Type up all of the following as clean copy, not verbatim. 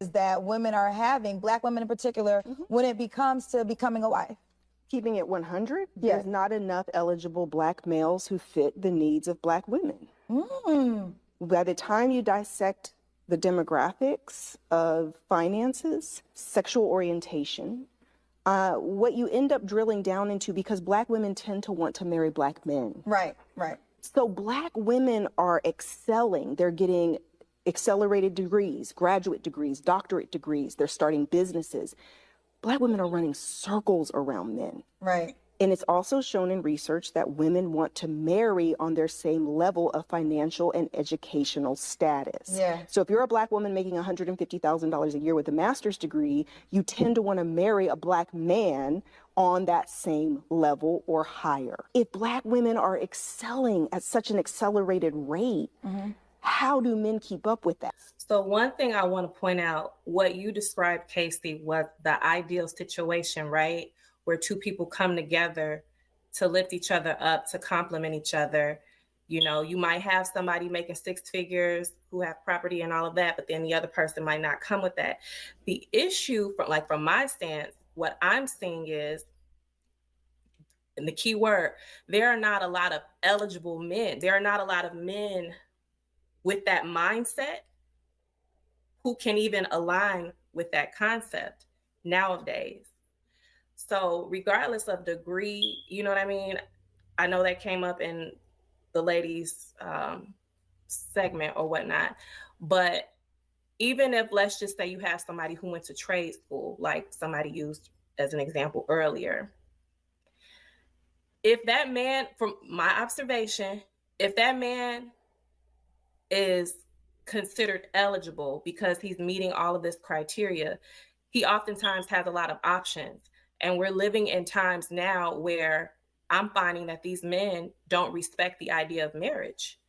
that women are having, Black women in particular, when it becomes to becoming a wife? Keeping it 100, Yeah. there's not enough eligible Black males who fit the needs of Black women. By the time you dissect the demographics of finances, sexual orientation, what you end up drilling down into, because Black women tend to want to marry Black men. Right, right. So Black women are excelling. They're getting accelerated degrees, graduate degrees, doctorate degrees. They're starting businesses. Black women are running circles around men. Right. And it's also shown in research that women want to marry on their same level of financial and educational status. Yeah. So if you're a Black woman making $150,000 a year with a master's degree, you tend to want to marry a Black man on that same level or higher. If Black women are excelling at such an accelerated rate, how do men keep up with that? So one thing I want to point out, what you described, Casey, was the ideal situation, right? Where two people come together to lift each other up, to complement each other. You know, you might have somebody making six figures who have property and all of that, but then the other person might not come with that. The issue, from my stance, what I'm seeing is, and the key word, there are not a lot of eligible men. There are not a lot of men with that mindset who can even align with that concept nowadays. So regardless of degree, you know what I mean? I know that came up in the ladies segment or whatnot, but even if, let's just say you have somebody who went to trade school, like somebody used as an example earlier, if that man, from my observation, if that man is considered eligible because he's meeting all of this criteria, he oftentimes has a lot of options. And we're living in times now where I'm finding that these men don't respect the idea of marriage.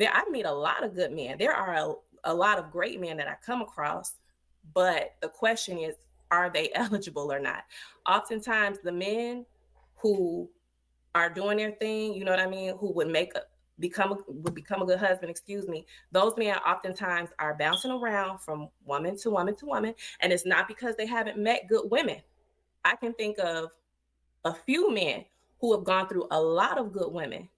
I meet a lot of good men. There are a lot of great men that I come across, but the question is, are they eligible or not? Oftentimes the men who are doing their thing, you know what I mean, who would become a good husband, those men oftentimes are bouncing around from woman to woman to woman, and it's not because they haven't met good women. I can think of a few men who have gone through a lot of good women,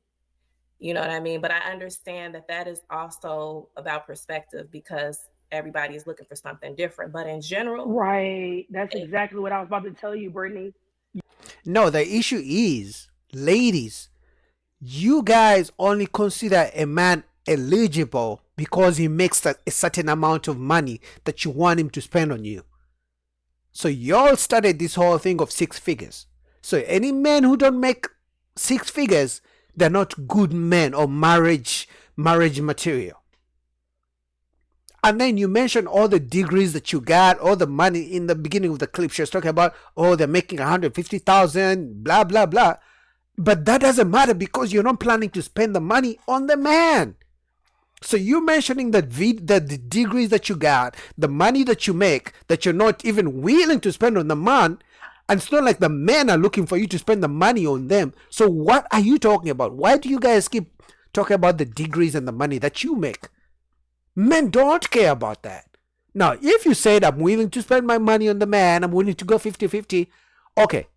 you know what I mean? But I understand that is also about perspective, because everybody is looking for something different. But in general, Right. That's exactly what I was about to tell you, Brittany. No, the issue is, ladies, you guys only consider a man eligible because he makes a certain amount of money that you want him to spend on you. So y'all started this whole thing of six figures. So any men who don't make six figures, they're not good men or marriage material. And then you mentioned all the degrees that you got, all the money in the beginning of the clip. She was talking about, oh, they're making 150,000, blah, blah, blah. But that doesn't matter because you're not planning to spend the money on the man. So you mentioning that the degrees that you got, the money that you make, that you're not even willing to spend on the man, and it's not like the men are looking for you to spend the money on them. So what are you talking about? Why do you guys keep talking about the degrees and the money that you make? Men don't care about that. Now, if you said, I'm willing to spend my money on the man, I'm willing to go 50-50, okay,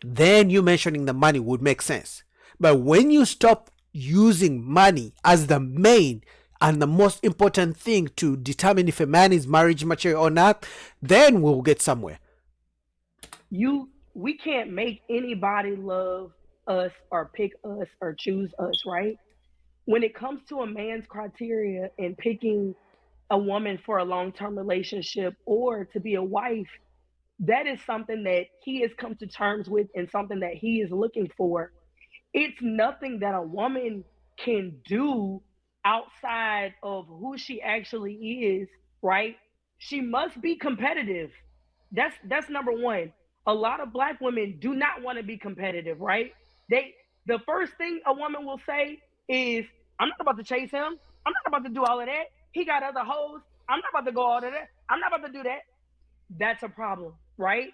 then you mentioning the money would make sense. But when you stop using money as the main and the most important thing to determine if a man is marriage material or not, then we'll get somewhere. We can't make anybody love us or pick us or choose us, right? When it comes to a man's criteria in picking a woman for a long-term relationship or to be a wife, that is something that he has come to terms with and something that he is looking for. It's nothing that a woman can do outside of who she actually is, right? She must be competitive. That's number one. A lot of Black women do not want to be competitive, right? The first thing a woman will say is, I'm not about to chase him. I'm not about to do all of that. He got other hoes. I'm not about to go all of that. I'm not about to do that. That's a problem, right?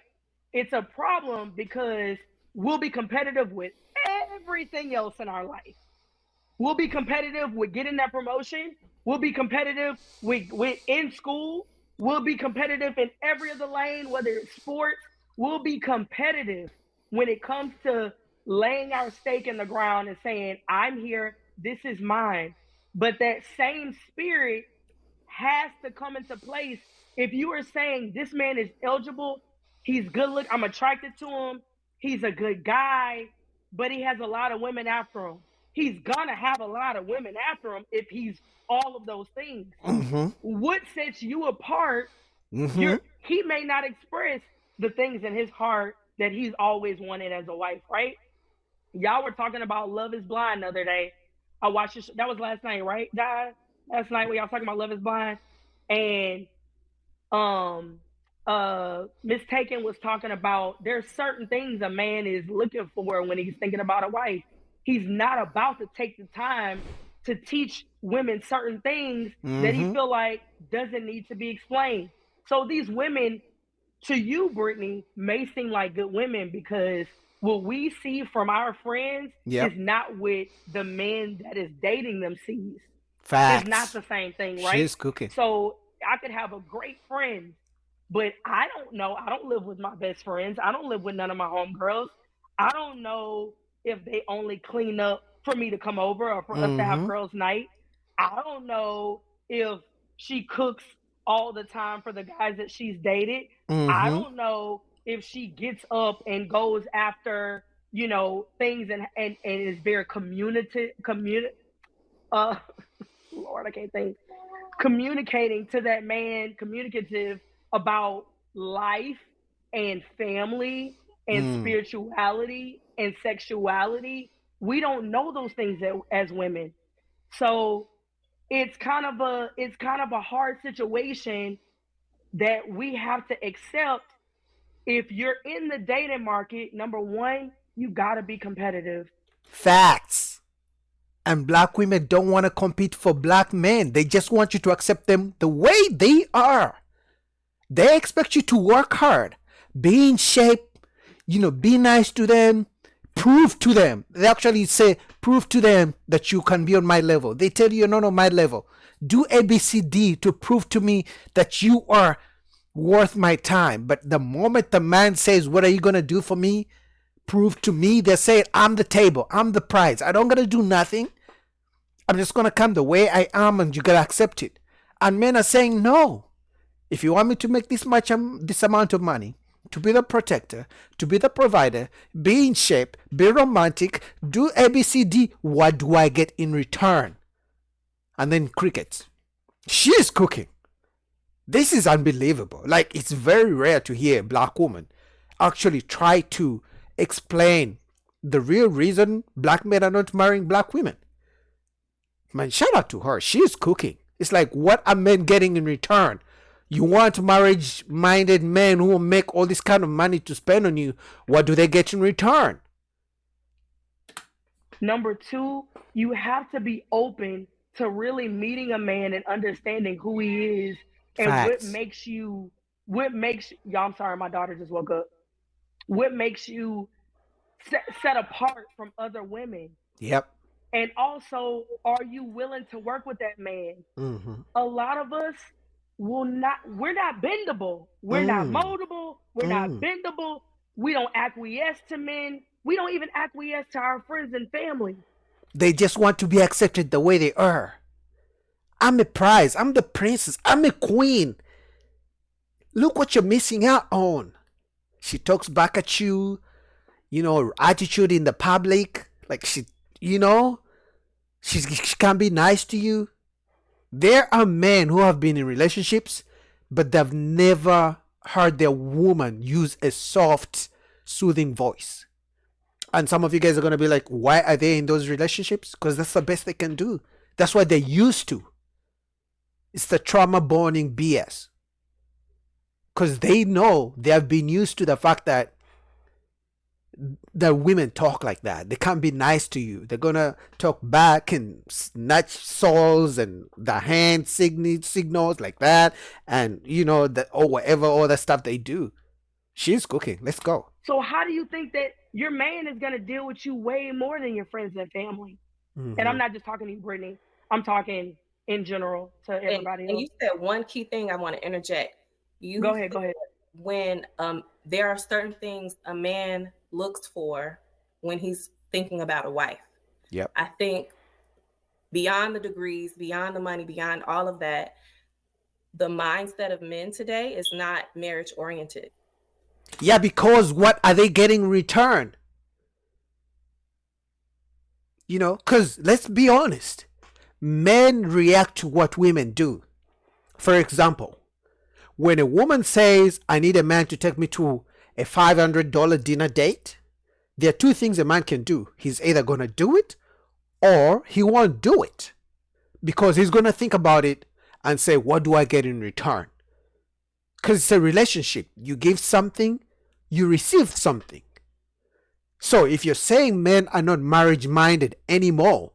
It's a problem because we'll be competitive with everything else in our life. We'll be competitive with getting that promotion. We'll be competitive with in school. We'll be competitive in every other lane, whether it's sports. We'll be competitive when it comes to laying our stake in the ground and saying, I'm here, this is mine. But that same spirit has to come into place. If you are saying this man is eligible, he's good looking, I'm attracted to him, he's a good guy, but he has a lot of women after him. He's gonna have a lot of women after him if he's all of those things. What sets you apart? He may not express the things in his heart that he's always wanted as a wife, right? Y'all were talking about Love is Blind the other day. I watched it. That was last night, right, guys? Last night when y'all talking about Love is Blind, and Miss Taken was talking about there's certain things a man is looking for when he's thinking about a wife. He's not about to take the time to teach women certain things that he feel like doesn't need to be explained. So these women, to you, Brittany, may seem like good women because what we see from our friends is not what the man that is dating them sees. Facts. It's not the same thing, right? She's cooking. So I could have a great friend, but I don't know. I don't live with my best friends. I don't live with none of my homegirls. I don't know if they only clean up for me to come over or for us to have girls' night. I don't know if she cooks all the time for the guys that she's dated. I don't know if she gets up and goes after, you know, things and is very Lord, I can't think. Communicating to that man, communicative about life and family and spirituality and sexuality. We don't know those things as women. So it's kind of a hard situation that we have to accept. If you're in the dating market, number one, you gotta be competitive. Facts. And black women don't want to compete for black men. They just want you to accept them the way they are. They expect you to work hard, be in shape, be nice to them, prove to them. They actually say, prove to them that you can be on my level. They tell you you're not on my level. Do ABCD to prove to me that you are worth my time. But the moment the man says, what are you going to do for me? Prove to me. They say, I'm the table. I'm the prize. I don't got to do nothing. I'm just going to come the way I am and you got to accept it. And men are saying, no. If you want me to make this amount of money, to be the protector, to be the provider, be in shape, be romantic, do ABCD, what do I get in return? And then crickets. She is cooking. This is unbelievable. Like, it's very rare to hear a black woman actually try to explain the real reason black men are not marrying black women. Man, shout out to her. She is cooking. It's like, what are men getting in return? You want marriage-minded men who will make all this kind of money to spend on you. What do they get in return? Number two, you have to be open to really meeting a man and understanding who he is and Facts. what makes y'all, I'm sorry, my daughter just woke up. What makes you set apart from other women? Yep. And also, are you willing to work with that man? A lot of us we're not bendable. We're not moldable. We're not bendable. We don't acquiesce to men. We don't even acquiesce to our friends and family. They just want to be accepted the way they are. I'm a prize. I'm the princess. I'm a queen. Look what you're missing out on. She talks back at you, her attitude in the public. Like she can't be nice to you. There are men who have been in relationships, but they've never heard their woman use a soft, soothing voice. And some of you guys are going to be like, why are they in those relationships? Because that's the best they can do. That's what they're used to. It's the trauma-bonding BS. Because they know they have been used to the fact that the women talk like that. They can't be nice to you. They're going to talk back and snatch souls and the hand signals like that. And, whatever all that stuff they do. She's cooking. Let's go. So how do you think that your man is going to deal with you way more than your friends and family? And I'm not just talking to you, Brittany. I'm talking in general to everybody And else. you said one key thing I want to interject. You Go ahead. said when there are certain things a man looks for when he's thinking about a wife. Yep. I think beyond the degrees, beyond the money, beyond all of that, the mindset of men today is not marriage oriented. Yeah, because what are they getting in return? You know, because let's be honest, men react to what women do. For example, when a woman says, I need a man to take me to a $500 dinner date, there are two things a man can do. He's either going to do it or he won't do it, because he's going to think about it and say, what do I get in return? Because it's a relationship. You give something, you receive something. So if you're saying men are not marriage minded anymore,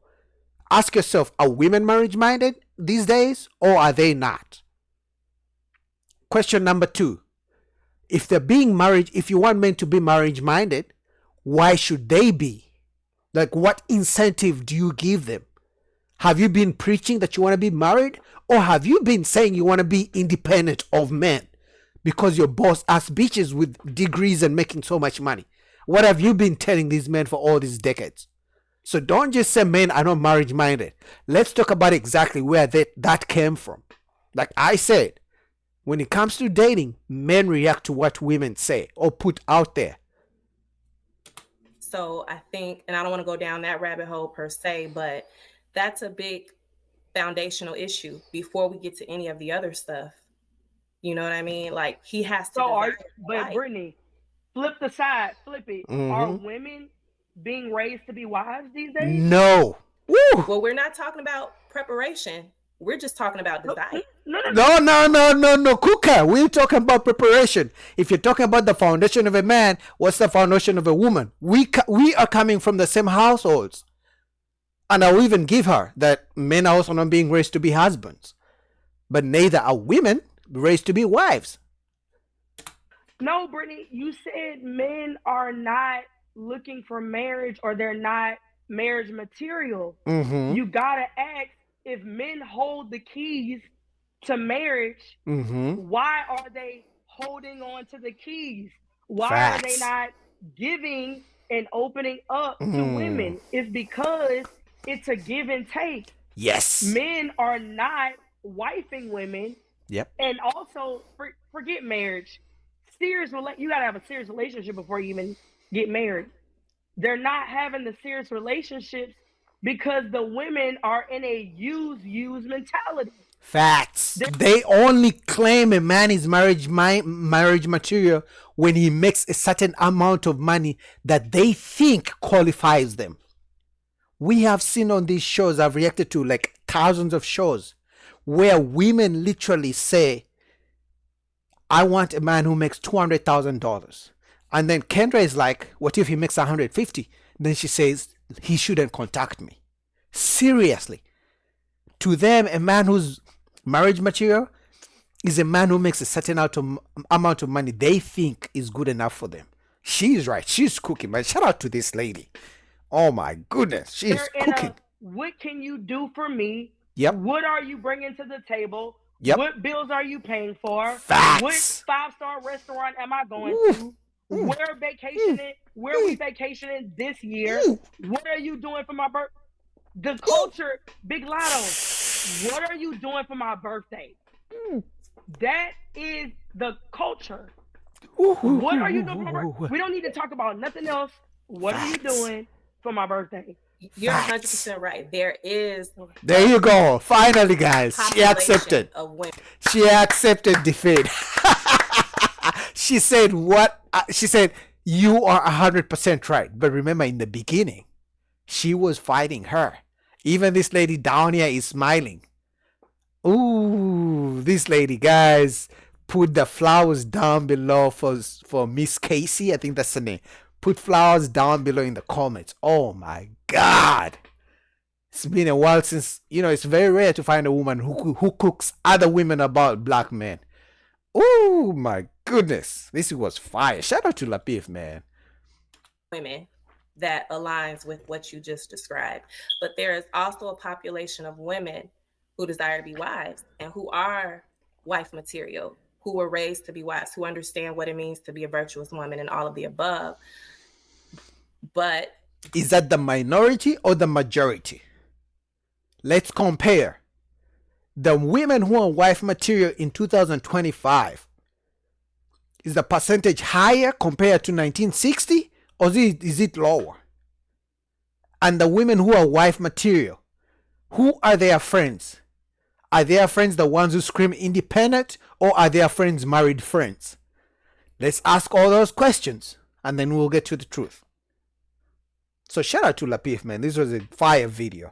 ask yourself, are women marriage minded these days or are they not? Question number 2. If they're being married, if you want men to be marriage minded, why should they be? Like, what incentive do you give them? Have you been preaching that you want to be married? Or have you been saying you want to be independent of men because you're boss ass bitches with degrees and making so much money? What have you been telling these men for all these decades? So don't just say men are not marriage minded. Let's talk about exactly where that came from. Like I said, when it comes to dating, men react to what women say or put out there. So I think, and I don't want to go down that rabbit hole per se, but that's a big foundational issue before we get to any of the other stuff. You know what I mean? Like, he has to. But Brittany, flip it. Mm-hmm. Are women being raised to be wives these days? No. Woo. Well, we're not talking about preparation. We're just talking about desire. No, Kuka. We're talking about preparation. If you're talking about the foundation of a man, what's the foundation of a woman? We are coming from the same households. And I'll even give her that men are also not being raised to be husbands. But neither are women raised to be wives. No, Brittany, you said men are not looking for marriage or they're not marriage material. Mm-hmm. You gotta ask, if men hold the keys to marriage, Mm-hmm. why are they holding on to the keys? Why Facts. are they not giving and opening up to women? It's because it's a give and take. Yes. Men are not wifing women. Yep. And also, forget marriage. You gotta have a serious relationship before you even get married. They're not having the serious relationships because the women are in a use mentality. Facts. They only claim a man is marriage material when he makes a certain amount of money that they think qualifies them. We have seen on these shows, I've reacted to like thousands of shows, where women literally say, I want a man who makes $200,000. And then Kendra is like, what if he makes 150? Then she says, he shouldn't contact me. Seriously. To them, a man who's marriage material is a man who makes a certain amount of money they think is good enough for them. She's right. She's cooking, man. Shout out to this lady. Oh my goodness. She's cooking. What can you do for me? Yep. What are you bringing to the table? Yep. What bills are you paying for? Facts. What 5-star restaurant am I going to? Where vacationing? Where are we vacationing this year? What are you doing for my birthday? The culture, Big Lotto. What are you doing for my birthday? That is the culture. What are you doing for my birthday? We don't need to talk about nothing else. What are you doing for my birthday? You're 100% right. There you go. Finally, guys. She accepted. Of women. She accepted defeat. She said what? She said, you are 100% right. But remember, in the beginning, she was fighting her. Even this lady down here is smiling. Ooh, this lady, guys, put the flowers down below for Miss Casey. I think that's her name. Put flowers down below in the comments. Oh my God. It's been a while since, it's very rare to find a woman who cooks other women about black men. Oh my goodness. This was fire. Shout out to Latif, man. Women that aligns with what you just described. But there is also a population of women who desire to be wives and who are wife material, who were raised to be wives, who understand what it means to be a virtuous woman and all of the above. But is that the minority or the majority? Let's compare. The women who are wife material in 2025, is the percentage higher compared to 1960 or is it lower? And the women who are wife material, who are their friends? Are their friends the ones who scream independent, or are their friends married friends? Let's ask all those questions and then we'll get to the truth. So shout out to Lapeef, man. This was a fire video.